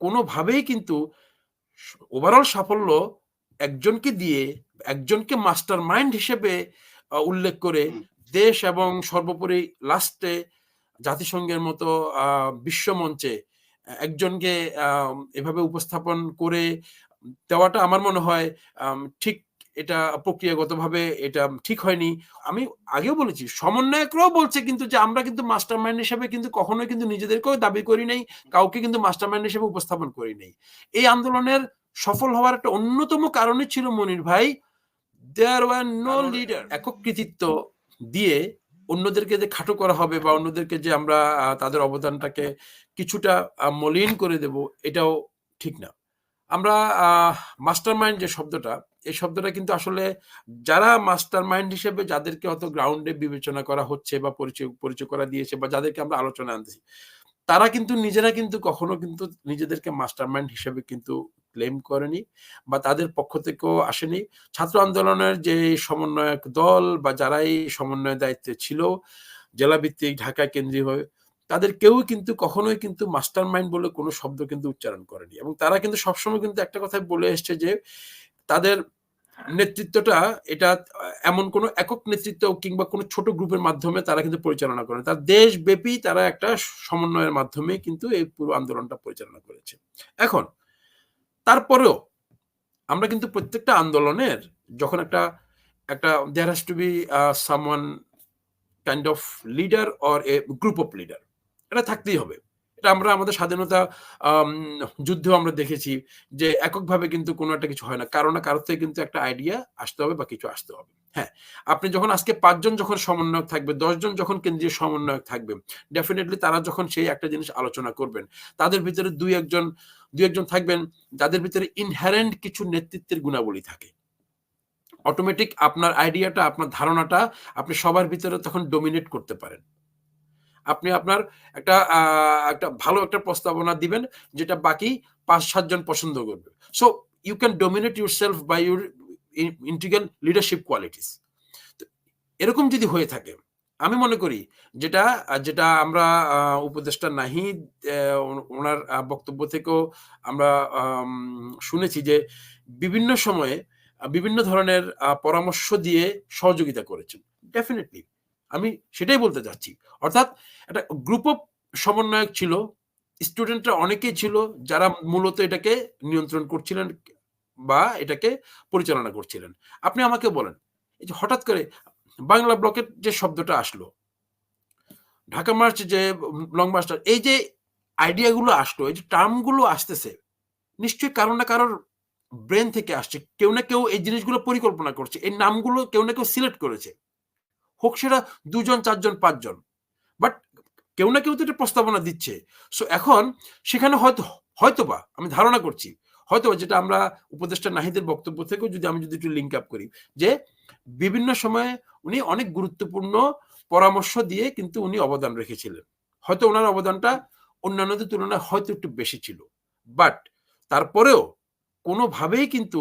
কোনোভাবেই কিন্তু ওভারঅল সাফল্য একজনকে দিয়ে, একজনকে মাস্টার মাইন্ড হিসেবে উল্লেখ করে দেশ এবং সর্বোপরি লাস্টে জাতিসংঘের মতো বিশ্বমঞ্চে একজনকে এভাবে উপস্থাপন করে দেওয়াটা আমার মনে হয় ঠিক এটা প্রক্রিয়াগতভাবে এটা ঠিক হয়নি। আমি আগেও বলেছি, সমন্বয়করাও বলছে কিন্তু যে আমরা কিন্তু মাস্টার মাইন্ড হিসেবে কিন্তু কখনোই কিন্তু নিজেদেরকেও দাবি করি নাই, কাউকে কিন্তু মাস্টার মাইন্ড হিসেবে উপস্থাপন করি নাই। এই আন্দোলনের সফল হওয়ার একটা অন্যতম কারণই ছিল মনির ভাই, দেয়ার ওয়ার নো লিডার। একক কৃতিত্ব দিয়ে অন্যদেরকে যে খাটো করা হবে বা অন্যদেরকে যে আমরা তাদের অবদানটাকে কিছুটা মলিন করে দেব, এটাও ঠিক না। আমরা মাস্টার মাইন্ড যে শব্দটা, এই শব্দটা কিন্তু আসলে যারা মাস্টার মাইন্ড হিসেবে যাদেরকে অত গ্রাউন্ডে বিবেচনা করা হচ্ছে বা পরিচয় করা দিয়েছে বা যাদেরকে আমরা আলোচনা আনতেছি, তারা কিন্তু নিজেরা কিন্তু কখনো কিন্তু নিজেদেরকে মাস্টার মাইন্ড হিসেবে কিন্তু ক্লেম করেনি বা তাদের পক্ষ থেকেও আসেনি। ছাত্র আন্দোলনের যে সমন্বয়ক দল বা যারা এই সমন্বয় দায়িত্বে ছিল জেলা ভিত্তিক ঢাকা কেন্দ্রীয় হয়ে, তাদের কেউ কিন্তু কখনোই কিন্তু মাস্টার মাইন্ড বলে কোনো শব্দ কিন্তু উচ্চারণ করেনি। এবং তারা কিন্তু সবসময় কিন্তু একটা কথাই বলে এসছে যে তাদের নেতৃত্বটা এটা এমন কোনো একক নেতৃত্ব কিংবা কোনো ছোট গ্রুপের মাধ্যমে তারা কিন্তু পরিচালনা করে, তার দেশব্যাপী তারা একটা সমন্বয়ের মাধ্যমে কিন্তু এই পুরো আন্দোলনটা পরিচালনা করেছে। এখন তারপরেও আমরা কিন্তু প্রত্যেকটা আন্দোলনের যখন একটা there has to be someone kind of leader or a group of leader, এটা থাকতেই হবে। এটা আমরা আমাদের স্বাধীনতা যুদ্ধেও আমরা দেখেছি যে এককভাবে কিন্তু কোনো একটা কিছু হয় না, কারো না কারোর থেকে কিন্তু একটা আইডিয়া আসতে হবে বা কিছু আসতে হবে। হ্যাঁ, আপনি যখন আজকে 5 জন যখন সমন্বয়ক থাকবে, 10 জন যখন কেন্দ্রীয় সমন্বয়ক থাকবে, ডেফিনেটলি তারা যখন সেই একটা জিনিস আলোচনা করবেন, তাদের ভিতরে দুই একজন থাকবেন যাদের ভিতরে ইনহেরেন্ট কিছু নেতৃত্বের গুণাবলী থাকে। অটোমেটিক আপনার আইডিয়াটা, আপনার ধারণাটা আপনি সবার ভিতরে তখন ডমিনেট করতে পারেন। আপনি আপনার একটা ভালো একটা প্রস্তাবনা দিবেন যেটা বাকি 5-7 জন পছন্দ করবে। So you can dominate yourself by your integral leadership qualities. এরকম যদি হয়ে থাকে, আমি মনে করি যেটা আমরা উপদেষ্টা নাহিদ ওনার বক্তব্য থেকেও আমরা শুনেছি যে বিভিন্ন সময়ে বিভিন্ন ধরনের পরামর্শ দিয়ে সহযোগিতা করেছেন। ডেফিনেটলি আমি সেটাই বলতে চাচ্ছি। অর্থাৎ একটা গ্রুপ অফ সমন্বয়ক ছিল, স্টুডেন্টরা অনেকেই ছিল যারা মূলত এটাকে নিয়ন্ত্রণ করছিলেন বা এটাকে পরিচালনা করছিলেন। আপনি আমাকে বলেন, এই যে হঠাৎ করে বাংলা ব্লকের যে শব্দটা আসলো, ঢাকা মার্চ যে লং মার্চটা, এই যে আইডিয়াগুলো আসলো, এই যে টার্মগুলো আসতেছে, নিশ্চয়ই কারো না কারোর ব্রেন থেকে আসছে। কেউ না কেউ এই জিনিসগুলো পরিকল্পনা করছে, এই নামগুলো কেউ না কেউ সিলেক্ট করেছে, হোক সেটা 2 জন 4 জন 5 জন, বাট কেউ না কেউ তো এটা প্রস্তাবনা দিচ্ছে। সো এখন সেখানে হয়তোবা আমি ধারণা করছি, হয়তো যেটা আমরা উপদেষ্টা নাহিদের বক্তব্য থেকেও যদি একটু লিঙ্ক আপ করি, যে বিভিন্ন সময়ে উনি অনেক গুরুত্বপূর্ণ পরামর্শ দিয়ে কিন্তু উনি অবদান রেখেছিলেন। হয়তো ওনার অবদানটা অন্যান্যদের তুলনায় হয়তো একটু বেশি ছিল, বাট তারপরেও কোনোভাবেই কিন্তু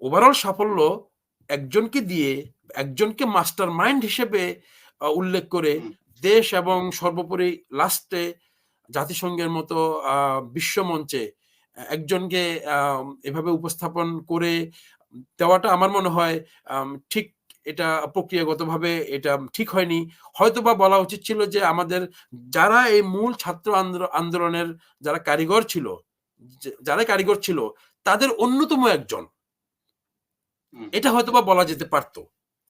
ওভারঅল সাফল্য একজনকে দিয়ে, একজনকে মাস্টার মাইন্ড হিসেবে উল্লেখ করে দেশ এবং সর্বোপরি লাস্টে জাতিসংঘের মতো বিশ্বমঞ্চে একজনকে এভাবে উপস্থাপন করে দেওয়াটা আমার মনে হয় ঠিক এটা প্রক্রিয়াগতভাবে এটা ঠিক হয়নি। হয়তোবা বলা উচিত ছিল যে আমাদের যারা এই মূল ছাত্র আন্দোলনের যারা কারিগর ছিল তাদের অন্যতম একজন, এটা হয়তোবা বলা যেতে পারতো।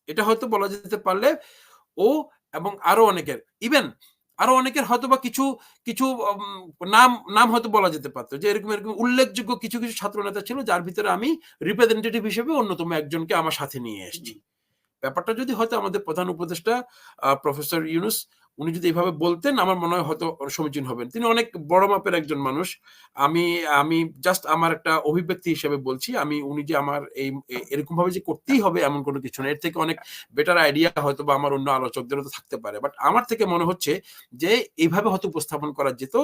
এটা হয়তো বলা যেতে পারলে ও এবং আরো অনেকের হয়তোবা কিছু নাম হয়তো বলা যেতে পারতো, যে এরকম উল্লেখযোগ্য কিছু ছাত্র নেতা ছিল যার ভিতরে আমি রিপ্রেজেন্টেটিভ হিসেবে অন্যতম একজনকে আমার সাথে নিয়ে এসেছি। ব্যাপারটা যদি হয়তো আমাদের প্রধান উপদেষ্টা প্রফেসর ইউনূস উনি যদি এইভাবে বলতেন, আমার মনে হয় হয়তো সমীচীন হবেন। তিনি অনেক বড় মাপের একজন মানুষ। আমি জাস্ট আমার একটা অভিব্যক্তি হিসেবে বলছি, উনি যে আমার এরকম ভাবে যে করতেই হবে এমন কোনো কিছু না, এর থেকে অনেক বেটার আইডিয়া হয়তো বা আমার অন্য আলোচকদেরও তো থাকতে পারে, বাট আমার থেকে মনে হচ্ছে যে এইভাবে হয়তো উপস্থাপন করা যেত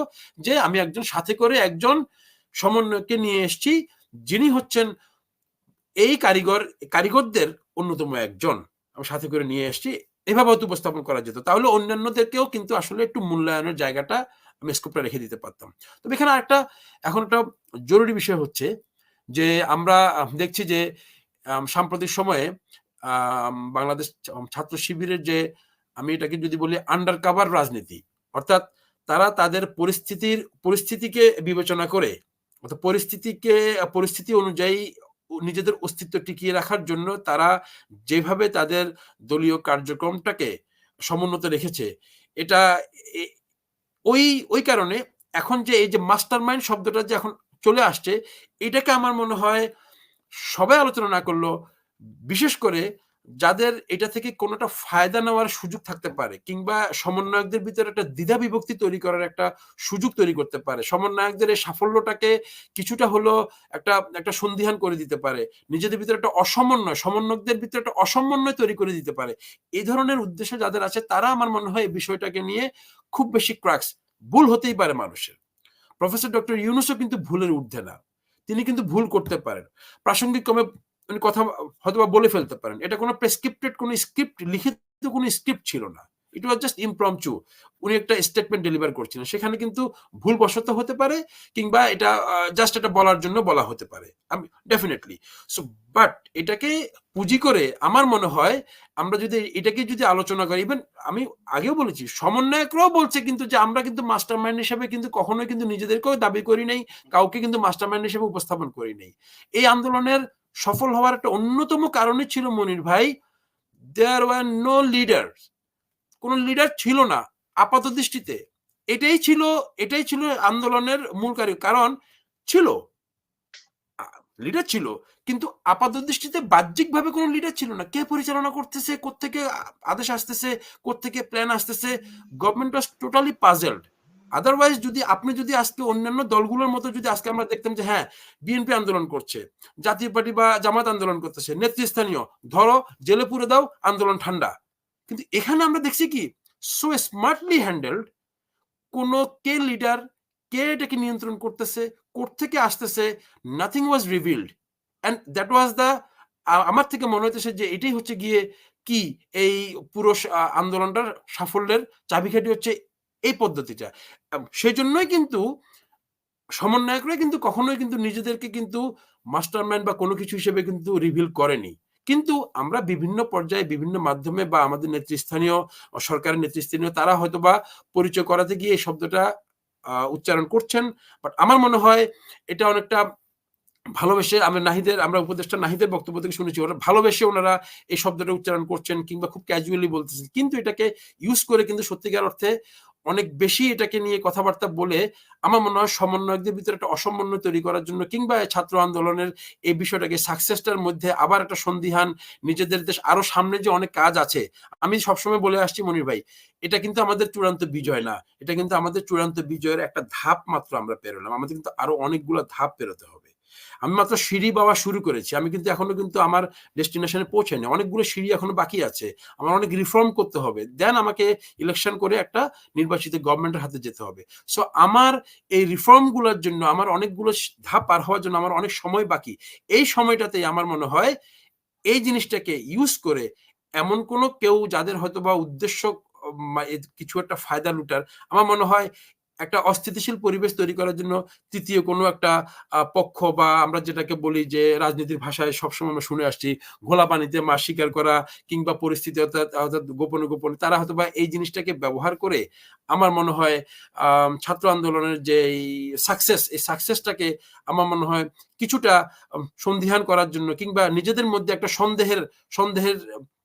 যে আমি একজন সাথে করে একজন সমন্বয়কে নিয়ে এসেছি, যিনি হচ্ছেন এই কারিগরদের অন্যতম একজন, আমি সাথে করে নিয়ে এসেছি, এভাবে হয়তো উপস্থাপন করা যেত। তাহলে অন্যান্যদেরকেও কিন্তু আসলে একটু মূল্যায়নের জায়গাটা আমি স্কোপটা রেখে দিতে পারতাম। তবে এখানে একটা এখন একটা জরুরি বিষয় হচ্ছে যে আমরা দেখছি যে সাম্প্রতিক সময়ে বাংলাদেশ ছাত্র শিবিরের যে, আমি এটাকে যদি বলি আন্ডার কাভার রাজনীতি, অর্থাৎ তারা তাদের পরিস্থিতিকে বিবেচনা করে, অর্থাৎ পরিস্থিতি অনুযায়ী নিজেদের অস্তিত্ব টিকিয়ে রাখার জন্য তারা যেভাবে তাদের দলীয় কার্যক্রমটাকে সমুন্নত রেখেছে, এটা ওই ওই কারণে এখন যে এই যে মাস্টার মাইন্ড শব্দটা যে এখন চলে আসছে, এটাকে আমার মনে হয় সবাই আলোচনা না করলো, বিশেষ করে যাদের এটা থেকে কোনোটা ফায়দা নেওয়ার সুযোগ থাকতে পারে, কিংবা সমন্বয়কদের ভিতরে একটা দ্বিধা বিভক্তি তৈরি করার একটা সুযোগ তৈরি করতে পারে, সমন্বয়কদের এই সাফল্যটাকে কিছুটা হলো একটা সন্দিহান করে দিতে পারে, নিজেদের ভিতরে একটা সমন্বয়কদের ভিতরে একটা অসমন্বয় তৈরি করে দিতে পারে, এই ধরনের উদ্দেশ্য যাদের আছে তারা আমার মনে হয় এই বিষয়টাকে নিয়ে খুব বেশি ক্র্যাক্স, ভুল হতেই পারে মানুষের। প্রফেসর ডক্টর ইউনূসও কিন্তু ভুলের ঊর্ধ্বে না, তিনি কিন্তু ভুল করতে পারেন, প্রাসঙ্গিক ক্রমে কথা হয়তো বলে ফেলতে পারেন, এটা কোনো প্রেসক্রিপ্টেড কোনো স্ক্রিপ্ট, লিখিত কোনো স্ক্রিপ্ট ছিল না, ইট ওয়াজ জাস্ট ইমপ্রম্পচু, উনি একটা স্টেটমেন্ট ডেলিভার করছিলেন, সেখানে কিন্তু ভুল বশত হতে পারে, কিংবা এটা জাস্ট এটা বলার জন্য বলা হতে পারে, আমি ডেফিনেটলি। সো বাট এটাকে পুঁজি করে আমার মনে হয় আমরা যদি এটাকে যদি আলোচনা করি, ইভেন আমি আগেও বলেছি সমন্বয়করাও বলছে কিন্তু যে আমরা কিন্তু মাস্টার মাইন্ড হিসেবে কিন্তু কখনোই কিন্তু নিজেদেরকেও দাবি করি নাই, কাউকে কিন্তু মাস্টার মাইন্ড হিসেবে উপস্থাপন করি নাই। এই আন্দোলনের সফল হওয়ার একটা অন্যতম কারণই ছিল মনির ভাই, দেয়ার ওয়ার নো লিডার, কোন লিডার ছিল না আপাত দৃষ্টিতে, এটাই ছিল আন্দোলনের মূল কারণ ছিল লিডার ছিল, কিন্তু আপাত দৃষ্টিতে বাহ্যিকভাবে কোনো লিডার ছিল না, কে পরিচালনা করতেছে, কোত্থেকে আদেশ আসতেছে, কোত্থেকে প্ল্যান আসতেছে, government was totally puzzled. Otherwise আপনি যদি আজকে অন্যান্য দলগুলোর মতো যদি আজকে আমরা দেখতাম যে হ্যাঁ বিএনপি আন্দোলন করছে, জাতীয় পার্টি বা জামাত আন্দোলন করতেছে, নেতৃস্থানীয় ধরো জেলে পুরে দাও, আন্দোলন ঠান্ডা, কিন্তু এখানে আমরা দেখছি কি সো স্মার্টলি হ্যান্ডেলড, কোনো কে লিডার, কে এটাকে নিয়ন্ত্রণ করতেছে, কোত্থেকে আসতেছে, nothing was revealed, and that was the, আমার থেকে মনে হইতেছে যে এটাই হচ্ছে গিয়ে কি এই পুরো আন্দোলনটার সাফল্যের চাবিকাঠি হচ্ছে এই পদ্ধতিটা। সেই জন্যই কিন্তু সমন্বয়করা কিন্তু কখনোই কিন্তু নিজেদেরকে কিন্তু মাস্টারমাইন্ড বা কোনো কিছু হিসেবে কিন্তু রিভিল করেনি, কিন্তু আমরা বিভিন্ন পর্যায়ে বিভিন্ন মাধ্যমে বা আমাদের নেতৃস্থানীয় সরকারের নেতৃস্থানীয় তারা হয়তো বা পরিচয় করাতে গিয়ে এই শব্দটা উচ্চারণ করছেন, বাট আমার মনে হয় এটা অনেকটা ভালোবেসে, আমরা উপদেষ্টা নাহিদের বক্তব্য থেকে শুনেছি ওরা ভালোবেসে ওনারা এই শব্দটা উচ্চারণ করছেন, কিংবা খুব ক্যাজুয়ালি বলতেছেন, কিন্তু এটাকে ইউজ করে কিন্তু সত্যিকার অর্থে অনেক বেশি এটাকে নিয়ে কথাবার্তা বলে আমার মনে হয় সমন্বয়কদের ভিতরে একটা অসমন্বয় তৈরি করার জন্য, কিংবা ছাত্র আন্দোলনের এই বিষয়টাকে সাকসেসটার মধ্যে আবার একটা সন্দিহান, নিজেদের দেশ আরো সামনে যে অনেক কাজ আছে, আমি সবসময় বলে আসছি মনির ভাই, এটা কিন্তু আমাদের চূড়ান্ত বিজয় না, এটা কিন্তু আমাদের চূড়ান্ত বিজয়ের একটা ধাপ মাত্র আমরা পেরোলাম, আমাদের কিন্তু আরো অনেকগুলো ধাপ পেরোতে হবে। আমি মাত্র সিঁড়ি বাওয়া শুরু করেছি, আমি কিন্তু এখনো কিন্তু আমার ডেস্টিনেশনে পৌঁছাইনি, অনেকগুলো সিঁড়ি এখনো বাকি আছে, আমার অনেক রিফর্ম করতে হবে, দেন আমাকে ইলেকশন করে একটা নির্বাচিত গভর্নমেন্টের হাতে যেতে হবে। সো আমার এই রিফর্মগুলোর জন্য আমার অনেকগুলো ধাপ পার হওয়ার জন্য আমার অনেক সময় বাকি, এই সময়টাতেই আমার মনে হয় এই জিনিসটাকে ইউজ করে এমন কোনো কেউ যাদের হয়তো বা উদ্দেশ্য কিছু একটা ফায়দা লুটার, আমার মনে হয় একটা অস্থিতিশীল পরিবেশ তৈরি করার জন্য তৃতীয় কোনো একটা পক্ষ, বা আমরা যেটাকে বলি যে রাজনীতির ভাষায় সবসময় আমরা শুনে আসছি ঘোলা পানিতে মাছ শিকার করা, কিংবা পরিস্থিতি অর্থাৎ গোপনে গোপনে তারা হয়তো বা এই জিনিসটাকে ব্যবহার করে আমার মনে হয় ছাত্র আন্দোলনের যে এই সাকসেসটাকে আমার মনে হয় কিছুটা সন্দিহান করার জন্য, কিংবা নিজেদের মধ্যে একটা সন্দেহের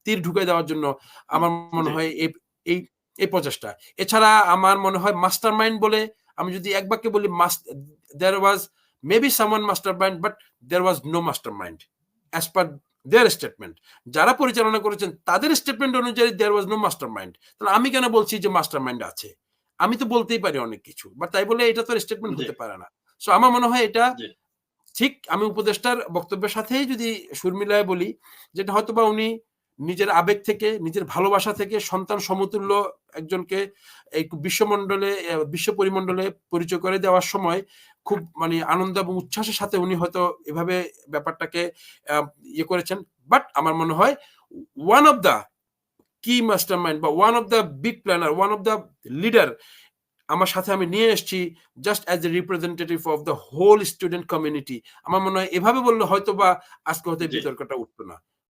তীর ঢুকে দেওয়ার জন্য আমার মনে হয় এই এই প্রচেষ্টা। এছাড়া আমার মনে হয় মাস্টার মাইন্ড বলে আমি যদি এক বাক্যে বলি, there was maybe someone mastermind but there was no mastermind as per their statement, যারা পরিচালনা করেছেন তাদের স্টেটমেন্ট অনুযায়ী there was no mastermind, তাহলে আমি কেন বলছি যে মাস্টারমাইন্ড আছে? আমি তো বলতেই পারি অনেক কিছু, বাট তাই বলে এটা তো স্টেটমেন্ট হতে পারে না। সো আমার মনে হয় এটা ঠিক আমি উপদেষ্টার বক্তব্যের সাথেই যদি সুর মিলায় বলি, যেটা হয়তো বা উনি নিজের আবেগ থেকে, নিজের ভালোবাসা থেকে সন্তান সমতুল্য একজনকে এই বিশ্ব পরিমণ্ডলে পরিচয় করে দেওয়ার সময় খুব মানে আনন্দ এবং উচ্ছ্বাসের সাথে উনি হয়তো এভাবে ব্যাপারটাকে ইয়ে করেছেন, বাট আমার মনে হয় ওয়ান অফ দ্য কি মাস্টারমাইন্ড বা one of the big planner, one of the leader, আমার সাথে আমি নিয়ে এসেছি just as a representative of the whole student community. আমার মনে হয় এভাবে বললে হয়তোবা আজকে হয়তো এই জি। বিতর্কটা উঠতো না।